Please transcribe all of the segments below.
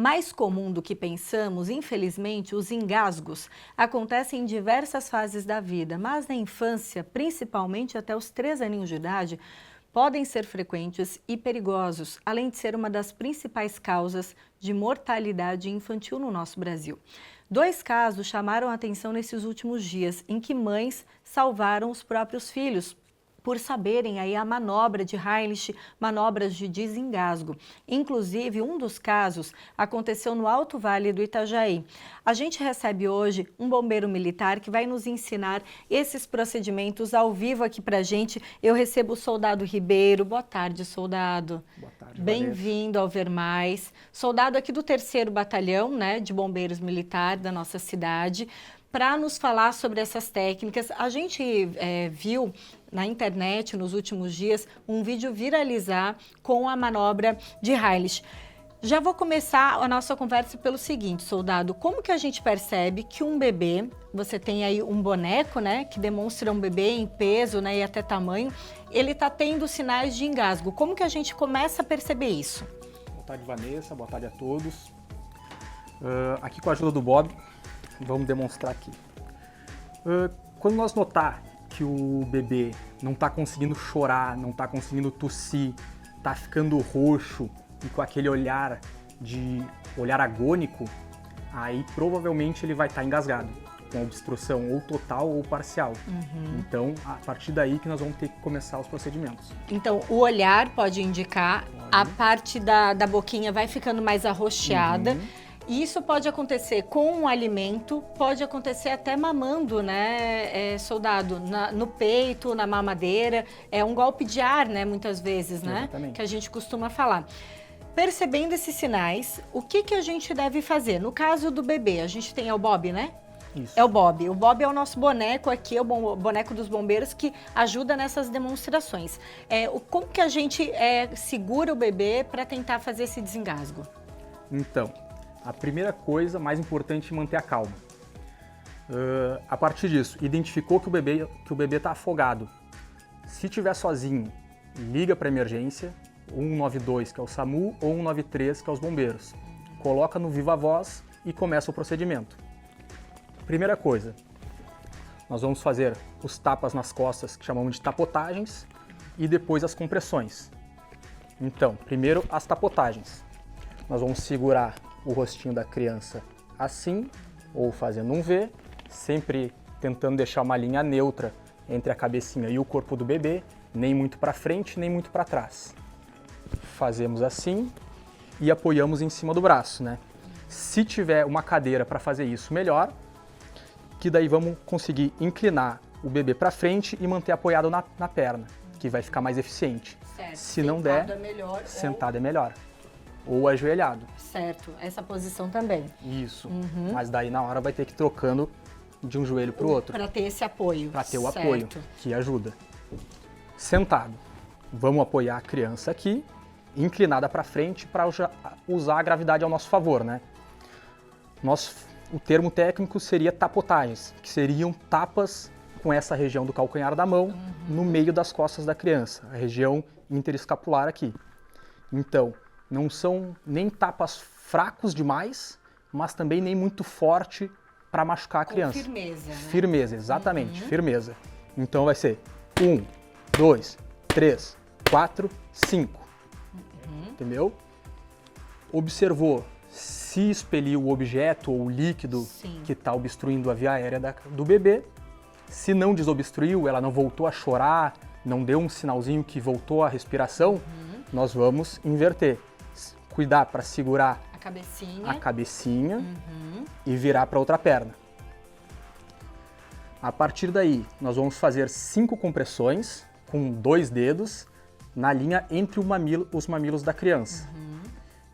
Mais comum do que pensamos, infelizmente, os engasgos acontecem em diversas fases da vida, mas na infância, principalmente até os 3 aninhos de idade, podem ser frequentes e perigosos, além de ser uma das principais causas de mortalidade infantil no nosso Brasil. 2 casos chamaram a atenção nesses últimos dias, em que mães salvaram os próprios filhos, por saberem aí a manobra de Heimlich, manobras de desengasgo. Inclusive, um dos casos aconteceu no Alto Vale do Itajaí. A gente recebe hoje um bombeiro militar que vai nos ensinar esses procedimentos ao vivo aqui pra gente. Eu recebo o soldado Ribeiro. Boa tarde, soldado. Boa tarde, bem-vindo ao Ver Mais. Soldado aqui do 3º Batalhão, né, de Bombeiros Militar da nossa cidade, para nos falar sobre essas técnicas. A gente viu na internet, nos últimos dias, um vídeo viralizar com a manobra de Heimlich. Já vou começar a nossa conversa pelo seguinte, soldado. Como que a gente percebe que um bebê, você tem aí um boneco, né, que demonstra um bebê em peso, né, e até tamanho, ele está tendo sinais de engasgo. Como que a gente começa a perceber isso? Boa tarde, Vanessa. Boa tarde a todos. Aqui com a ajuda do Bob, vamos demonstrar aqui. Quando nós notar que o bebê não está conseguindo chorar, não está conseguindo tossir, está ficando roxo e com aquele olhar agônico, aí provavelmente ele vai estar engasgado, com obstrução ou total ou parcial. Então, a partir daí que nós vamos ter que começar os procedimentos. Então, o olhar pode indicar, a parte da boquinha vai ficando mais arroxeada. E isso pode acontecer com um alimento, pode acontecer até mamando, né, soldado, no peito, na mamadeira. É um golpe de ar, né, muitas vezes, né? Exatamente. Que a gente costuma falar. Percebendo esses sinais, o que a gente deve fazer? No caso do bebê, a gente tem o Bob, né? Isso. É o Bob. O Bob é o nosso boneco aqui, é o boneco dos bombeiros que ajuda nessas demonstrações. Como que a gente segura o bebê para tentar fazer esse desengasgo? Então, a primeira coisa, mais importante, é manter a calma. A partir disso, identificou que o bebê está afogado. Se estiver sozinho, liga para a emergência, 192, que é o SAMU, ou 193, que é os bombeiros. Coloca no Viva Voz e começa o procedimento. Primeira coisa, nós vamos fazer os tapas nas costas, que chamamos de tapotagens, e depois as compressões. Então, primeiro as tapotagens. Nós vamos segurar o rostinho da criança assim, ou fazendo um V, sempre tentando deixar uma linha neutra entre a cabecinha e o corpo do bebê, nem muito para frente, nem muito para trás. Fazemos assim e apoiamos em cima do braço, né? Se tiver uma cadeira para fazer isso, melhor, que daí vamos conseguir inclinar o bebê para frente e manter apoiado na perna, que vai ficar mais eficiente. Certo. Se não der, sentado é melhor. Ou ajoelhado. Certo, essa posição também. Isso, mas daí na hora vai ter que ir trocando de um joelho para o outro. Para ter esse apoio. Para ter o apoio, que ajuda. Sentado, vamos apoiar a criança aqui, inclinada para frente para usar a gravidade ao nosso favor, né? O termo técnico seria tapotagens, que seriam tapas com essa região do calcanhar da mão no meio das costas da criança, a região interescapular aqui. Então, não são nem tapas fracos demais, mas também nem muito forte para machucar a criança. Com firmeza, né? Firmeza, exatamente, firmeza. Então vai ser 1, 2, 3, 4, 5. Entendeu? Observou se expeliu o objeto ou o líquido que está obstruindo a via aérea do bebê. Se não desobstruiu, ela não voltou a chorar, não deu um sinalzinho que voltou a respiração, nós vamos inverter. Cuidar para segurar a cabecinha e virar para outra perna. A partir daí, nós vamos fazer 5 compressões com 2 dedos na linha entre os mamilos da criança.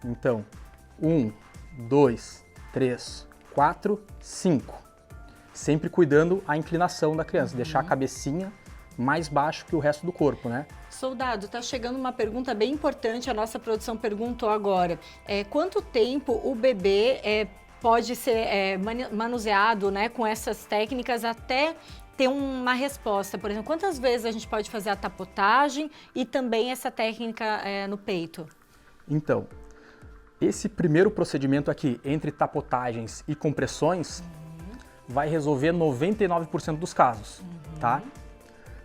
Então, 1, 2, 3, 4, 5. Sempre cuidando a inclinação da criança, deixar a cabecinha mais baixo que o resto do corpo, né? Soldado, tá chegando uma pergunta bem importante, a nossa produção perguntou agora. Quanto tempo o bebê pode ser manuseado, né, com essas técnicas até ter uma resposta? Por exemplo, quantas vezes a gente pode fazer a tapotagem e também essa técnica no peito? Então, Esse primeiro procedimento aqui, entre tapotagens e compressões, vai resolver 99% dos casos, tá?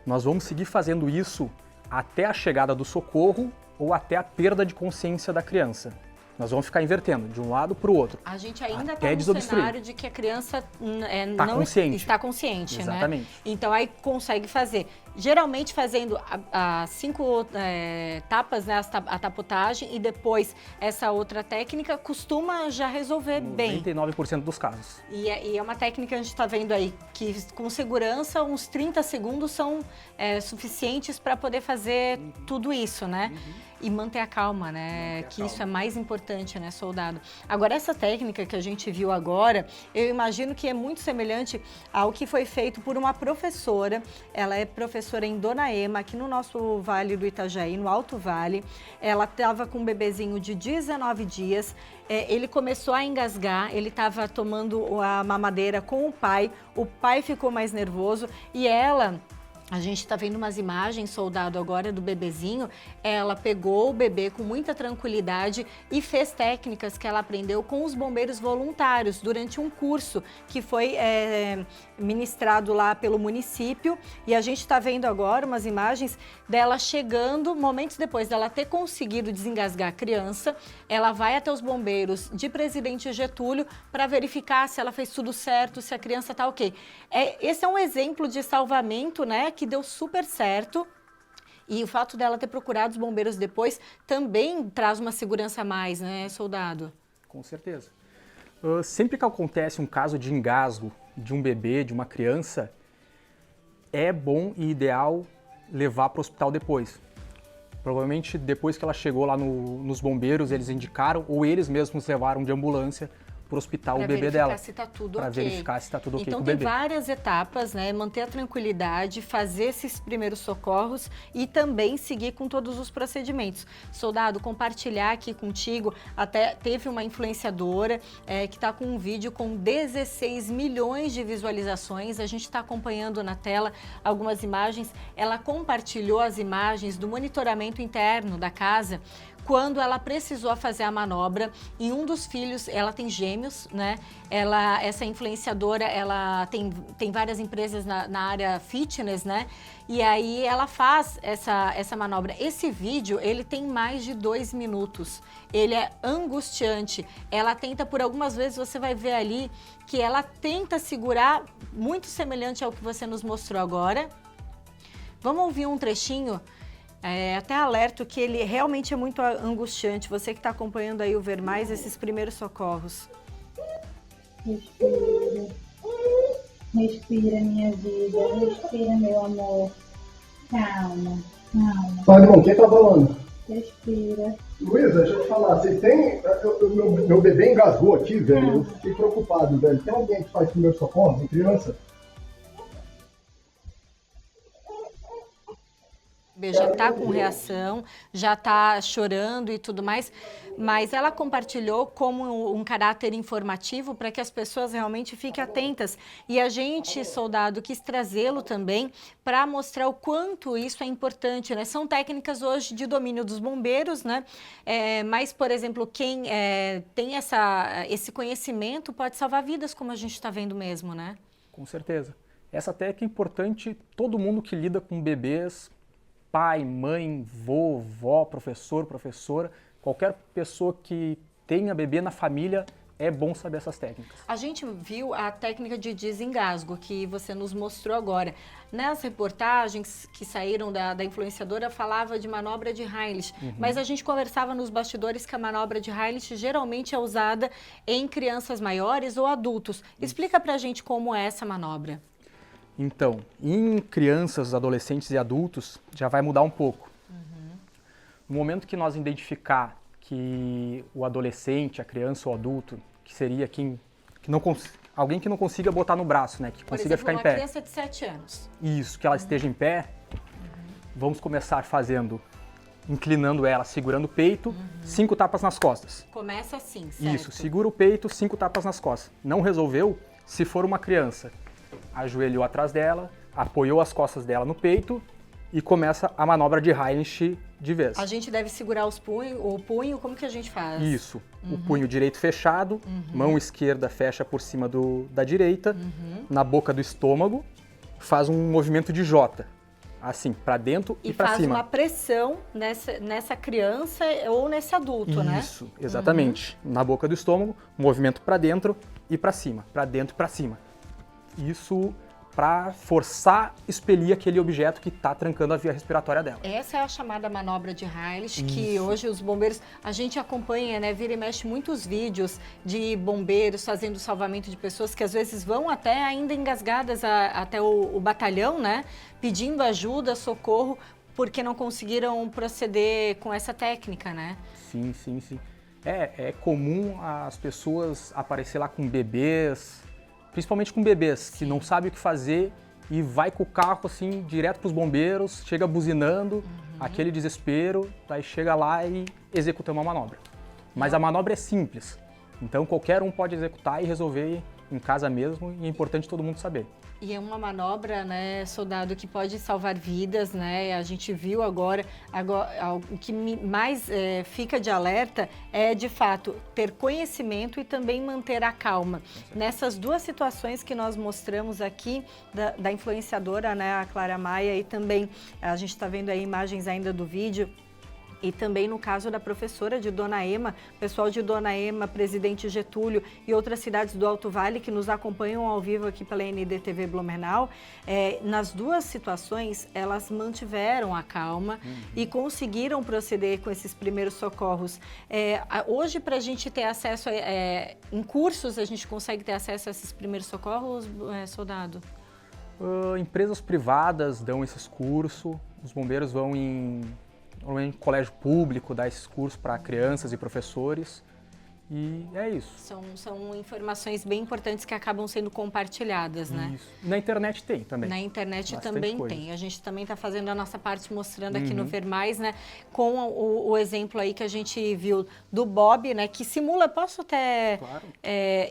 Nós vamos seguir fazendo isso até a chegada do socorro ou até a perda de consciência da criança. Nós vamos ficar invertendo de um lado para o outro. A gente ainda até está no cenário de que a criança não está consciente, exatamente, né? Então aí consegue fazer. Geralmente fazendo as 5 tapas, né, a tapotagem, e depois essa outra técnica costuma já resolver bem. 99% dos casos. E é uma técnica que a gente está vendo aí que com segurança uns 30 segundos são suficientes para poder fazer tudo isso, né? E manter a calma, né? Que isso é mais importante, né, soldado? Agora, essa técnica que a gente viu agora, eu imagino que é muito semelhante ao que foi feito por uma professora. Ela é professora em Dona Ema, aqui no nosso Vale do Itajaí, no Alto Vale. Ela estava com um bebezinho de 19 dias. Ele começou a engasgar, ele estava tomando a mamadeira com o pai ficou mais nervoso e ela... A gente está vendo umas imagens, soldado, agora do bebezinho. Ela pegou o bebê com muita tranquilidade e fez técnicas que ela aprendeu com os bombeiros voluntários durante um curso que foi ministrado lá pelo município. E a gente está vendo agora umas imagens dela chegando, momentos depois dela ter conseguido desengasgar a criança. Ela vai até os bombeiros de Presidente Getúlio para verificar se ela fez tudo certo, se a criança está ok. Esse é um exemplo de salvamento, né, que deu super certo. E o fato dela ter procurado os bombeiros depois também traz uma segurança a mais, né, soldado? Com certeza. Sempre que acontece um caso de engasgo de um bebê, de uma criança, é bom e ideal levar para o hospital depois. Provavelmente depois que ela chegou lá nos bombeiros, eles indicaram ou eles mesmos levaram de ambulância para o hospital o bebê dela. Para verificar se está tudo ok com o bebê. Então tem várias etapas, né? Manter a tranquilidade, fazer esses primeiros socorros e também seguir com todos os procedimentos. Soldado, compartilhar aqui contigo, até teve uma influenciadora que está com um vídeo com 16 milhões de visualizações. A gente está acompanhando na tela algumas imagens. Ela compartilhou as imagens do monitoramento interno da casa quando ela precisou fazer a manobra e um dos filhos, ela tem gêmeos, né? Essa influenciadora, ela tem várias empresas na área fitness, né? E aí ela faz essa manobra. Esse vídeo, ele tem mais de 2 minutos. Ele é angustiante. Ela tenta, por algumas vezes, você vai ver ali que ela tenta segurar, muito semelhante ao que você nos mostrou agora. Vamos ouvir um trechinho? Até alerto que ele realmente é muito angustiante. Você que está acompanhando aí o Ver Mais, esses primeiros socorros. Respira. Respira, minha vida. Respira, meu amor. Calma, calma. Pai, irmão, quem tá falando? Respira. Luísa, deixa eu te falar. Você tem... Meu bebê engasgou aqui, velho. Eu fiquei preocupado, velho. Tem alguém que faz primeiro socorro em criança? Já está com reação, já está chorando e tudo mais, mas ela compartilhou como um caráter informativo para que as pessoas realmente fiquem atentas. E a gente, soldado, quis trazê-lo também para mostrar o quanto isso é importante, né? São técnicas hoje de domínio dos bombeiros, né? Mas, por exemplo, quem tem esse conhecimento pode salvar vidas, como a gente está vendo mesmo, né? Com certeza. Essa técnica é importante, todo mundo que lida com bebês, pai, mãe, vô, vó, professor, professora, qualquer pessoa que tenha bebê na família, é bom saber essas técnicas. A gente viu a técnica de desengasgo que você nos mostrou agora. Nas reportagens que saíram da influenciadora, falava de manobra de Heimlich, mas a gente conversava nos bastidores que a manobra de Heimlich geralmente é usada em crianças maiores ou adultos. Explica pra gente como é essa manobra. Então, em crianças, adolescentes e adultos, já vai mudar um pouco. No momento que nós identificar que o adolescente, a criança ou adulto, que seria alguém que não consiga botar no braço, né, que consiga ficar em pé. Uma criança de 7 anos. Isso, que ela esteja em pé, vamos começar inclinando ela, segurando o peito, 5 tapas nas costas. Começa assim, certo? Isso, segura o peito, 5 tapas nas costas. Não resolveu? Se for uma criança, ajoelhou atrás dela, apoiou as costas dela no peito e começa a manobra de Heimlich de vez. A gente deve segurar o punho, como que a gente faz? Isso. O punho direito fechado, mão esquerda fecha por cima da direita, na boca do estômago, faz um movimento de J. Assim, para dentro e para cima. E faz uma pressão nessa criança ou nesse adulto, né? Isso, exatamente. Na boca do estômago, movimento para dentro e para cima, para dentro e para cima. Isso para forçar expelir aquele objeto que está trancando a via respiratória dela. Essa é a chamada manobra de Heilig, que hoje os bombeiros, a gente acompanha, né, vira e mexe muitos vídeos de bombeiros fazendo salvamento de pessoas que às vezes vão até ainda engasgadas até o batalhão, né, pedindo ajuda, socorro, porque não conseguiram proceder com essa técnica, né? Sim, sim, sim. É comum as pessoas aparecer lá com bebês, principalmente com bebês, que não sabem o que fazer e vai com o carro assim direto para os bombeiros, chega buzinando, aquele desespero, daí chega lá e executa uma manobra. Mas a manobra é simples, então qualquer um pode executar e resolver em casa mesmo, e é importante todo mundo saber. E é uma manobra, né, soldado, que pode salvar vidas, né? A gente viu agora o que mais fica de alerta é, de fato, ter conhecimento e também manter a calma. Nessas duas situações que nós mostramos aqui, da influenciadora, né, a Clara Maia, e também a gente está vendo aí imagens ainda do vídeo, e também no caso da professora de Dona Ema, pessoal de Dona Ema, Presidente Getúlio e outras cidades do Alto Vale que nos acompanham ao vivo aqui pela NDTV Blumenau, nas duas situações elas mantiveram a calma e conseguiram proceder com esses primeiros socorros. Hoje, para a gente ter acesso, em cursos, a gente consegue ter acesso a esses primeiros socorros, soldado? Empresas privadas dão esses cursos, os bombeiros vão normalmente colégio público, dá esses cursos para crianças e professores, e é isso. São informações bem importantes que acabam sendo compartilhadas, né? Isso. Na internet tem também. Na internet bastante também coisa. tem. A gente também está fazendo a nossa parte mostrando aqui no Ver Mais, né? Com o exemplo aí que a gente viu do Bob, né? Que simula, posso até... Claro.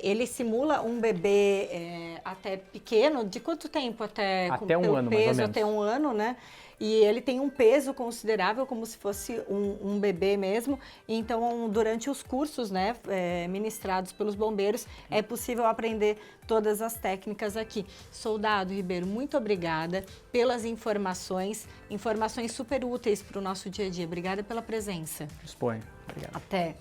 Ele simula um bebê até pequeno, de quanto tempo até? Até um ano, peso, mais ou menos. até um ano, né? E ele tem um peso considerável, como se fosse um bebê mesmo. Então, durante os cursos, né, ministrados pelos bombeiros, é possível aprender todas as técnicas aqui. Soldado Ribeiro, muito obrigada pelas informações super úteis para o nosso dia a dia. Obrigada pela presença. Dispõe. Obrigado. Até.